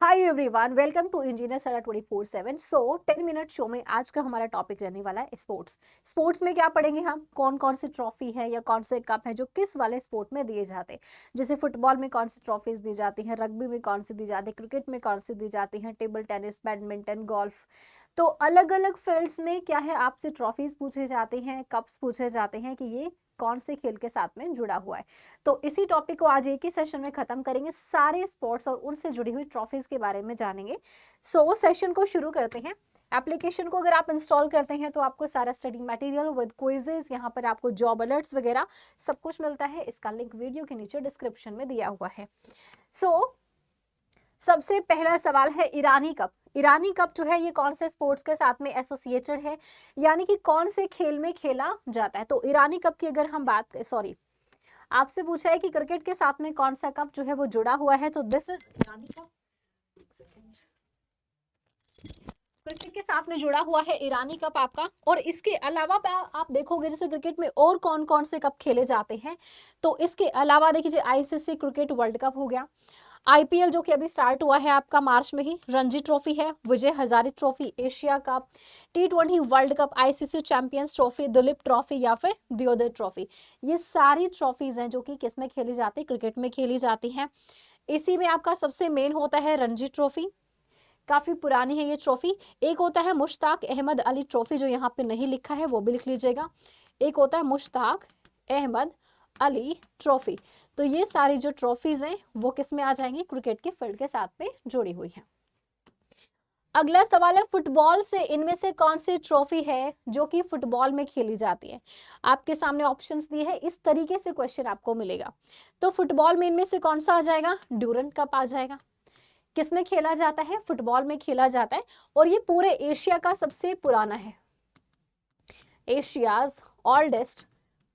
Hi everyone, welcome to engineer सलाह 24/7। 10 minute show में आज का हमारा टॉपिक रहने वाला है स्पोर्ट्स। स्पोर्ट्स में क्या पढ़ेंगे हम, कौन कौन सी ट्रॉफी है या कौन से कप है जो किस वाले स्पोर्ट में दिए जाते हैं। जैसे फुटबॉल में कौन सी ट्रॉफीज दी जाती हैं, रग्बी में कौन सी दी जाती है, क्रिकेट में कौन सी दी जाती हैं, टेबल टेनिस, बैडमिंटन, गोल्फ। तो अलग अलग फील्ड्स में क्या है, आपसे ट्रॉफीज पूछे जाते हैं, कप्स पूछे जाते हैं कि ये कौन से खेल के साथ में जुड़ा हुआ है। तो इसी टॉपिक को आज एक ही सेशन में खत्म करेंगे, सारे स्पोर्ट्स और उनसे जुड़ी हुई ट्रॉफीज के बारे में जानेंगे। सेशन को शुरू करते हैं। एप्लीकेशन को अगर आप इंस्टॉल करते हैं तो आपको सारा स्टडी मटेरियल विद क्विजेस, यहाँ पर आपको जॉब अलर्ट्स वगैरह सब कुछ मिलता है। इसका लिंक वीडियो के नीचे डिस्क्रिप्शन में दिया हुआ है। सबसे पहला सवाल है ईरानी कप। ईरानी कप जो है ये कौन से स्पोर्ट्स के साथ में एसोसिएटेड है, यानी कि कौन से खेल में खेला जाता है। तो ईरानी कप की अगर हम बात आपसे पूछा है कि क्रिकेट के साथ में कौन सा कप जो है वो जुड़ा हुआ है, तो this is Irani cup. Cricket के साथ में जुड़ा हुआ है ईरानी कप आपका। और इसके अलावा आप देखोगे जैसे क्रिकेट में और कौन कौन से कप खेले जाते हैं, तो इसके अलावा देखिए आईसीसी क्रिकेट वर्ल्ड कप हो गया, आईपीएल जो कि अभी स्टार्ट हुआ है आपका मार्च में ही, रणजी ट्रॉफी है, Vijay Hazare trophy, Asia cup, T20 world cup, ICC champions trophy, Duleep trophy या फिर दियोदर ट्रॉफी। ये सारी ट्रॉफीज हैं जो कि किस में खेली जाती है, क्रिकेट में खेली जाती हैं। इसी में आपका सबसे मेन होता है रणजी ट्रॉफी, काफी पुरानी है ये ट्रॉफी। एक होता है मुश्ताक अहमद अली ट्रॉफी, जो यहाँ पे नहीं लिखा है वो भी लिख लीजिएगा। एक होता है मुश्ताक अहमद अली ट्रॉफी। तो ये सारी जो ट्रॉफीज हैं वो किस में आ जाएंगी, क्रिकेट के फील्ड के साथ में जुड़ी हुई है। अगला सवाल है फुटबॉल से इनमें से कौन सी ट्रॉफी है जो कि फुटबॉल में खेली जाती है। आपके सामने ऑप्शंस दिए हैं, इस तरीके से क्वेश्चन आपको मिलेगा। तो फुटबॉल में इनमें से कौन सा आ जाएगा, ड्यूरेंट कप आ जाएगा। किस में खेला जाता है, फुटबॉल में खेला जाता है, और ये पूरे एशिया का सबसे पुराना है। एशियाज ओल्डेस्ट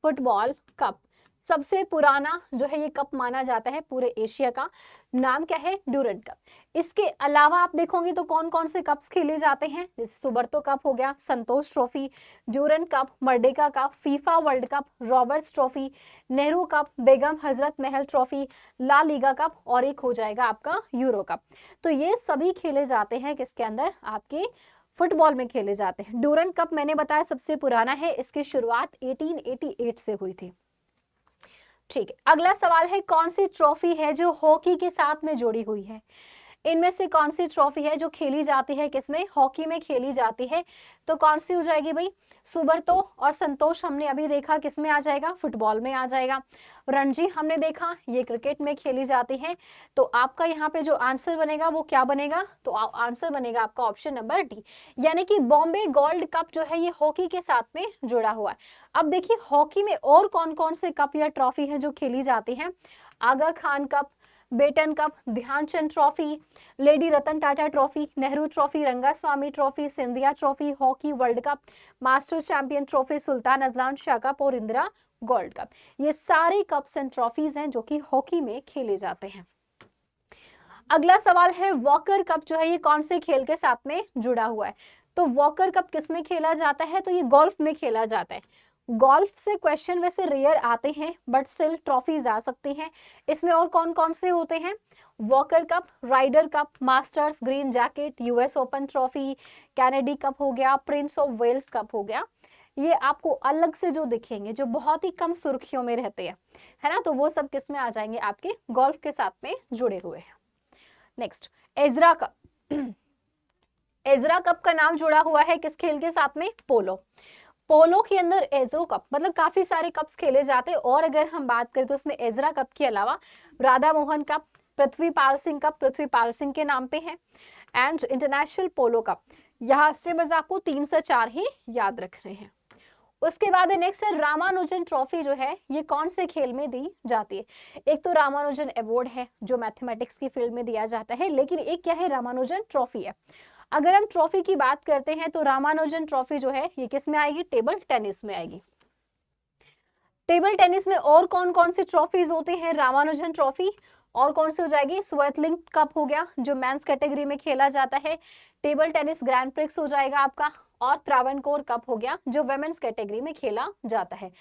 फुटबॉल कप, सबसे पुराना जो है ये कप माना जाता है पूरे एशिया का। नाम क्या है, ड्यूरेंट कप। इसके अलावा आप देखोगे तो कौन कौन से कप्स खेले जाते हैं, जैसे सुबर्तो कप हो गया, Santosh trophy, Durand cup, Merdeka cup, FIFA world cup, Roberts trophy, Nehru cup, Begum Hazrat Mahal trophy, La Liga cup, और एक हो जाएगा आपका यूरो कप। तो ये सभी खेले जाते हैं किसके अंदर, आपके फुटबॉल में खेले जाते हैं। ड्यूरेंट कप मैंने बताया सबसे पुराना है, इसकी शुरुआत 1888 से हुई थी। ठीक है, अगला सवाल है कौन सी ट्रॉफी है जो हॉकी के साथ में जुड़ी हुई है। इनमें से कौन सी ट्रॉफी है जो खेली जाती है, किसमें, हॉकी में खेली जाती है। तो कौन सी हो जाएगी भाई, सुबर्तो और संतोष हमने अभी देखा किसमें आ जाएगा, फुटबॉल में आ जाएगा। रणजी हमने देखा ये क्रिकेट में खेली जाती है। तो आपका यहाँ पे जो आंसर बनेगा वो क्या बनेगा, तो आंसर बनेगा आपका ऑप्शन नंबर डी, यानी कि बॉम्बे गोल्ड कप जो है ये हॉकी के साथ में जुड़ा हुआ है। अब देखिए हॉकी में और कौन कौन से कप या ट्रॉफी है जो खेली जाती है। Aga Khan cup, Beighton cup, Dhyanchand trophy, lady Ratan Tata trophy, Nehru trophy, Rangaswamy trophy, Scindia trophy, hockey world cup, master champion trophy, Sultan Azlan Shah cup और इंदिरा गोल्ड कप। ये सारे कप्स एंड ट्रॉफीज हैं जो कि हॉकी में खेले जाते हैं। अगला सवाल है वॉकर कप जो है ये कौन से खेल के साथ में जुड़ा हुआ है। तो वॉकर कप किस में खेला जाता है, तो ये गोल्फ में खेला जाता है। गोल्फ से क्वेश्चन वैसे रेयर आते हैं बट स्टिल ट्रॉफीज आ सकती हैं। इसमें और कौन कौन से होते हैं, Walker cup, Ryder cup, Masters, green jacket, US Open trophy, Kennedy cup हो गया, प्रिंस ऑफ वेल्स कप हो गया। ये आपको अलग से जो दिखेंगे, जो बहुत ही कम सुर्खियों में रहते हैं, है ना, तो वो सब किस में आ जाएंगे, आपके गोल्फ के साथ में जुड़े हुए हैं। Next, Ezra cup. Ezra cup का नाम जुड़ा हुआ है किस खेल के साथ में, पोलो। पोलो के अंदर एजरो कप, मतलब काफी सारे कप्स खेले जाते हैं। और अगर हम बात करें तो इसमें एजरा कप के अलावा राधा मोहन कप, पृथ्वीपाल सिंह कप, पृथ्वीपाल सिंह के नाम पे है, एंड इंटरनेशनल पोलो कप। यहाँ से बस आपको 3 से 4 ही याद रखने हैं। उसके बाद नेक्स्ट है रामानुजन ट्रॉफी जो है ये कौन से खेल में दी जाती है। एक तो रामानुजन अवार्ड है जो मैथमेटिक्स की फील्ड में दिया जाता है, लेकिन एक क्या है, रामानुजन ट्रॉफी है। अगर हम ट्रॉफी की बात करते हैं तो रामानुजन ट्रॉफी जो है ये किस में आएगी, टेबल टेनिस में आएगी। टेबल टेनिस में और कौन कौन सी ट्रॉफीज होते हैं, रामानुजन ट्रॉफी, और कौन सी हो जाएगी, स्वेतलिंग कप हो गया जो मेंस कैटेगरी में खेला जाता है, टेबल टेनिस ग्रैंड प्रिक्स हो जाएगा आपका, और त्रावणकोर कप हो गया जो वुमेन्स कैटेगरी में खेला जाता है।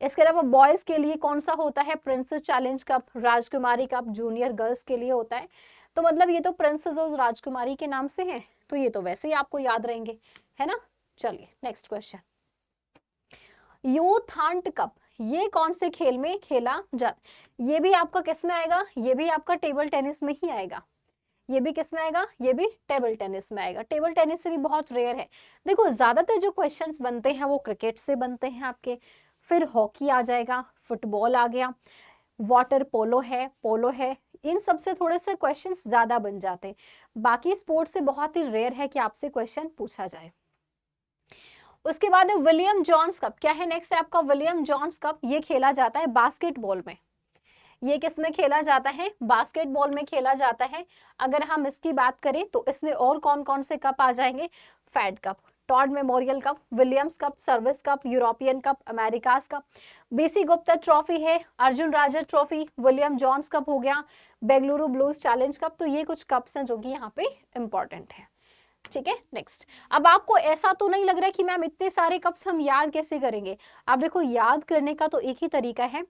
इसके अलावा बॉयज के लिए कौन सा होता है, प्रिंसेस चैलेंज कप, राजकुमारी कप, जूनियर गर्ल्स के लिए होता है। तो मतलब ये तो प्रिंसेस और राजकुमारी के नाम से है, तो ये तो वैसे ही आपको याद रहेंगे, है ना। चलिए next question, youth Hunt cup, ये कौन से खेल में खेला जाता, ये भी आपका किस में आएगा, ये भी आपका टेबल टेनिस में ही आएगा। ये भी किस में आएगा, ये भी टेबल टेनिस में आएगा। टेबल टेनिस से भी बहुत रेयर है। देखो ज्यादातर जो क्वेश्चंस बनते हैं वो क्रिकेट से बनते हैं आपके, फिर हॉकी आ जाएगा, फुटबॉल आ गया, वाटर पोलो है, इन सब से थोड़े से क्वेश्चंस ज्यादा बन जाते हैं। बाकी स्पोर्ट्स से बहुत ही रेयर है कि आपसे क्वेश्चन पूछा जाए। उसके बाद है विलियम जॉन्स कप, क्या है नेक्स्ट आपका विलियम जॉन्स कप, ये खेला जाता है बास्केटबॉल में। ये किस में खेला जाता है, बास्केटबॉल में खेला जाता है। अगर हम इसकी बात करें तो इसमें और कौन कौन से कप आ जाएंगे, Fed cup, Todd memorial cup, Williams cup, service cup, European cup, Americas cup, BC Gupta trophy है, Arjun Raja trophy, William Johns cup हो गया, बेंगलुरु ब्लूज चैलेंज कप। तो ये कुछ कप्स हैं जो कि यहाँ पे इंपॉर्टेंट है, ठीक है। नेक्स्ट, अब आपको ऐसा तो नहीं लग रहा है कि मैम इतने सारे कप्स हम याद कैसे करेंगे। आप देखो याद करने का तो एक ही तरीका है,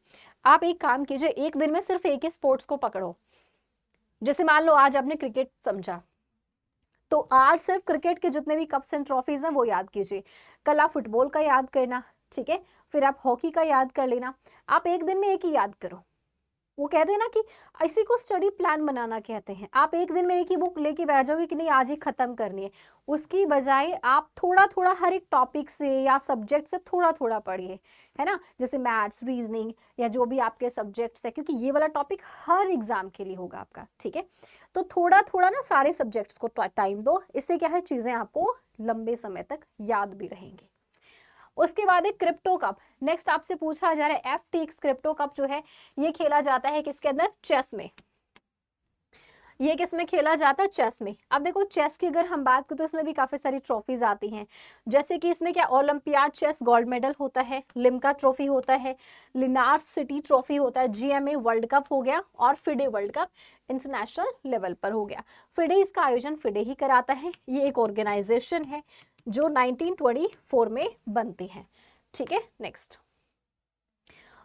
आप एक काम कीजिए, एक दिन में सिर्फ एक ही स्पोर्ट्स को पकड़ो। जैसे मान लो आज आपने क्रिकेट समझा, तो आज सिर्फ क्रिकेट के जितने भी कप्स एंड ट्रॉफीज हैं वो याद कीजिए। कल आप फुटबॉल का याद करना, ठीक है, फिर आप हॉकी का याद कर लेना। आप एक दिन में एक ही याद करो। वो कहते हैं ना कि इसी को स्टडी प्लान बनाना कहते हैं। आप एक दिन में एक ही बुक लेके बैठ जाओगे कि नहीं आज ही खत्म करनी है, उसकी बजाय आप थोड़ा थोड़ा हर एक टॉपिक से या सब्जेक्ट से थोड़ा थोड़ा पढ़िए, है ना। जैसे मैथ्स, रीजनिंग या जो भी आपके सब्जेक्ट्स है, क्योंकि ये वाला टॉपिक हर एग्जाम के लिए होगा आपका, ठीक है। तो थोड़ा थोड़ा ना सारे सब्जेक्ट्स को टाइम दो, इससे क्या है चीजें आपको लंबे समय तक याद भी रहेंगी। उसके बाद एक क्रिप्टो कप, नेक्स्ट आपसे पूछा जा रहा है FTX क्रिप्टो कप जो है ये खेला जाता है किसके अंदर, चेस में। ये किस में खेला जाता है, चेस में। अब देखो चेस की अगर हम बात करें तो इसमें भी काफी सारी ट्रॉफीज आती हैं, जैसे कि इसमें क्या ओलंपियाड चेस गोल्ड मेडल होता है, लिम्का ट्रॉफी होता है, लिनार्स सिटी ट्रॉफी होता है, GMA वर्ल्ड कप हो गया, और FIDE world cup international level पर हो गया। फिडे, इसका आयोजन फिडे ही कराता है, ये एक ऑर्गेनाइजेशन है जो 1924 में बनती है, ठीक है। Next,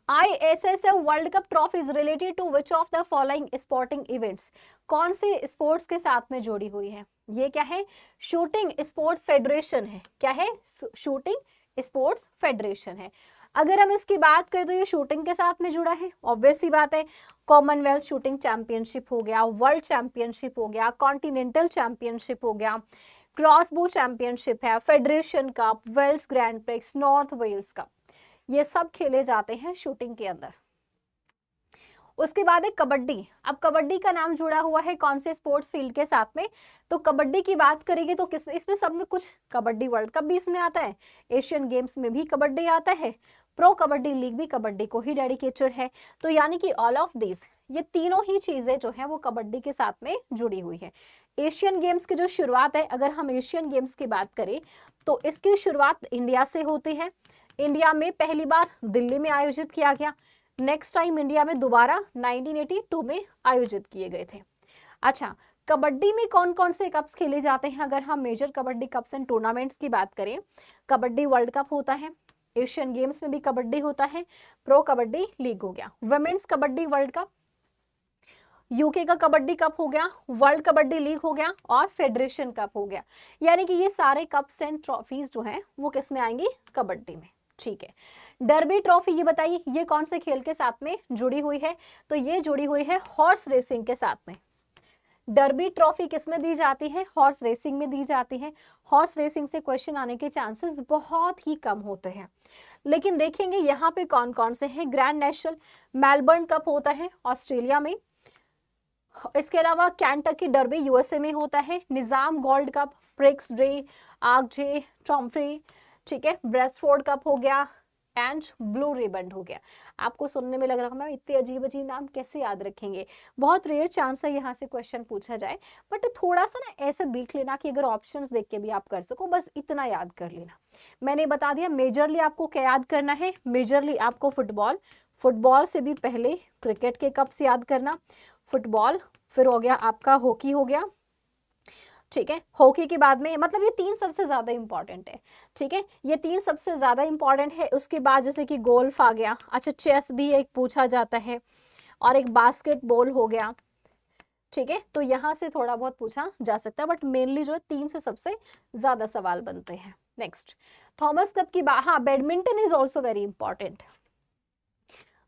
ISSF world cup trophies related to which of the following sporting events, कौन से स्पोर्ट्स के साथ में जुड़ी हुई है। ये क्या है, शूटिंग स्पोर्ट्स फेडरेशन है। क्या है, शूटिंग स्पोर्ट्स फेडरेशन है। अगर हम इसकी बात करें तो ये शूटिंग के साथ में जुड़ा है, ऑब्वियस सी बात है। कॉमनवेल्थ शूटिंग चैंपियनशिप हो गया, वर्ल्ड चैंपियनशिप हो गया, कॉन्टिनेंटल चैंपियनशिप हो गया, क्रॉसबो चैंपियनशिप है, federation cup, Wales grand prix, North Wales cup, ये सब खेले जाते हैं शूटिंग के अंदर। उसके बाद है कबड्डी। अब कबड्डी का नाम जुड़ा हुआ है कौन से स्पोर्ट्स फील्ड के साथ में, तो कबड्डी की बात करेंगे तो किस इसमें सब में कुछ, कबड्डी वर्ल्ड कप भी इसमें आता है, एशियन गेम्स में भी कबड्डी आता है, प्रो कबड्डी लीग भी कबड्डी को ही डेडिकेटेड है। तो यानी कि ऑल ऑफ दिस, ये तीनों ही चीजें जो है वो कबड्डी के साथ में जुड़ी हुई है। एशियन गेम्स की जो शुरुआत है, अगर हम एशियन गेम्स की बात करें तो इसकी शुरुआत इंडिया से होती है। इंडिया में पहली बार दिल्ली में आयोजित किया गया, नेक्स्ट टाइम इंडिया में दोबारा 1982 में आयोजित किए गए थे। अच्छा, कबड्डी में कौन कौन से कप्स खेले जाते हैं, अगर हम major kabaddi cups and tournaments की बात करें, कबड्डी वर्ल्ड कप होता है, एशियन गेम्स में भी कबड्डी होता है, प्रो कबड्डी लीग हो गया, women's kabaddi world cup, UK का कबड्डी कप हो गया, वर्ल्ड कबड्डी लीग हो गया, और फेडरेशन कप हो गया। यानी कि ये सारे कप्स एंड ट्रॉफीज जो हैं वो किस में आएंगी, कबड्डी में, ठीक है। डर्बी ट्रॉफी, ये बताइए ये कौन से खेल के साथ में जुड़ी हुई है, तो ये जुड़ी हुई है हॉर्स रेसिंग के साथ में। डर्बी ट्रॉफी किस में दी जाती है, हॉर्स रेसिंग में दी जाती है। हॉर्स रेसिंग से क्वेश्चन आने के चांसेस बहुत ही कम होते हैं, लेकिन देखेंगे यहाँ पे कौन कौन से हैं। ग्रैंड नेशनल मेलबर्न कप होता है ऑस्ट्रेलिया में, इसके अलावा कैंटकी डर्बी USA में होता है, निजाम गोल्ड कप, प्रिक्स डे, आर्कजे ट्रॉम्फ्री, ठीक है, ब्रेस्टफोर्ड कप हो गया, एंड ब्लू रिबन हो गया। आपको सुनने में लग रहा है मैम इतने अजीब अजीब नाम कैसे याद रखेंगे, बहुत रेयर चांस है यहाँ से क्वेश्चन पूछा जाए, बट थोड़ा सा ना ऐसे देख लेना कि अगर ऑप्शंस देख के भी आप कर सको, बस इतना याद कर लेना। मैंने बता दिया मेजरली आपको क्या याद करना है, मेजरली आपको फुटबॉल से भी पहले क्रिकेट के कप्स याद करना, फुटबॉल, फिर हो गया आपका हॉकी हो गया, ठीक है, हॉकी के बाद में, मतलब ये 3 सबसे ज्यादा इंपॉर्टेंट है। ठीक है, ये 3 सबसे ज्यादा इंपॉर्टेंट है। उसके बाद जैसे कि गोल्फ आ गया, अच्छा चेस भी एक पूछा जाता है, और एक बास्केटबॉल हो गया। ठीक है, तो यहाँ से थोड़ा बहुत पूछा जा सकता है, बट मेनली जो है 3 से सबसे ज्यादा सवाल बनते हैं। नेक्स्ट, थॉमस कप की हाँ, badminton is also very important.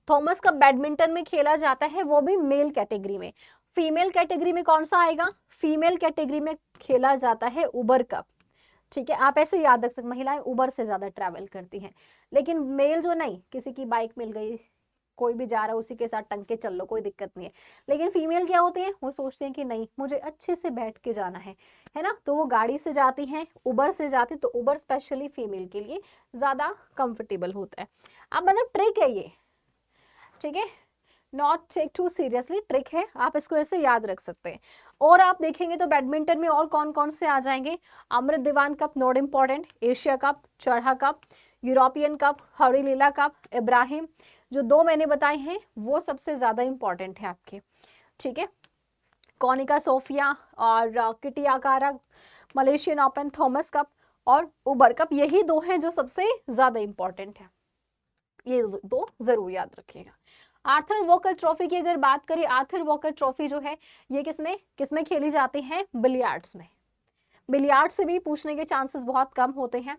Thomas cup badminton में खेला जाता है, वो भी मेल कैटेगरी में। फीमेल कैटेगरी में कौन सा आएगा? फीमेल कैटेगरी में खेला जाता है उबर कप। ठीक है, आप ऐसे याद रख सकते, महिलाएं उबर से ज्यादा ट्रैवल करती हैं, लेकिन मेल जो नहीं, किसी की बाइक मिल गई, कोई भी जा रहा है उसी के साथ टंग के चल लो, कोई दिक्कत नहीं है। लेकिन फीमेल क्या होते हैं, वो सोचते हैं कि नहीं मुझे अच्छे से बैठ के जाना है ना, तो वो गाड़ी से जाती हैं, उबर से जाती, तो उबर स्पेशली फीमेल के लिए ज्यादा कंफर्टेबल होता है। अब मतलब ट्रिक है ये, ठीक है, not take too seriously, trick है, आप इसको ऐसे याद रख सकते हैं। और आप देखेंगे तो बैडमिंटन में और कौन कौन से आ जाएंगे? Amrit Diwan cup not important, Asia cup, Chadha cup, European cup, Hari Lila cup, Ibrahim, जो 2 मैंने बताए हैं वो सबसे ज्यादा इंपॉर्टेंट है आपके। ठीक है, कॉनिका सोफिया और Kitty Akara, Malaysian open, Thomas cup और उबर कप, यही 2 हैं जो सबसे ज्यादा इंपॉर्टेंट है। ये 2 जरूर याद रखिएगा। आर्थर वॉकर ट्रॉफी की अगर बात करें, आर्थर वॉकर ट्रॉफी जो है ये किसमें किसमें खेली जाती है? बिलियर्ड्स में। बिलियार्ड से भी पूछने के चांसेस बहुत कम होते हैं।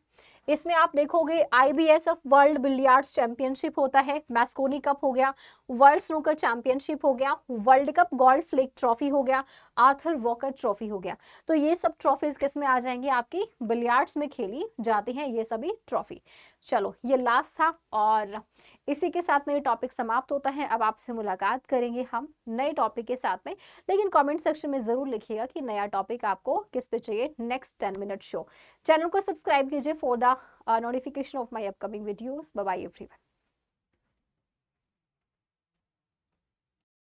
इसमें आप देखोगे IBSF वर्ल्ड बिलियर्ड्स चैंपियनशिप होता है, मैस्कोनी कप हो गया, वर्ल्ड स्नूकर चैंपियनशिप हो गया, world cup golf flick trophy हो गया, आर्थर वॉकर ट्रॉफी हो गया। तो ये सब ट्रॉफीज किस में आ जाएंगी? आपकी बिलियर्ड्स में खेली जाती हैं ये सभी ट्रॉफी। चलो ये लास्ट था, और इसी के साथ में ये टॉपिक समाप्त होता है। अब आपसे मुलाकात करेंगे हम नए टॉपिक के साथ में, लेकिन कमेंट सेक्शन में जरूर लिखिएगा कि नया टॉपिक आपको किस पे चाहिए नेक्स्ट 10 मिनट शो। चैनल को सब्सक्राइब कीजिए for the notification of my upcoming videos. Bye bye everyone.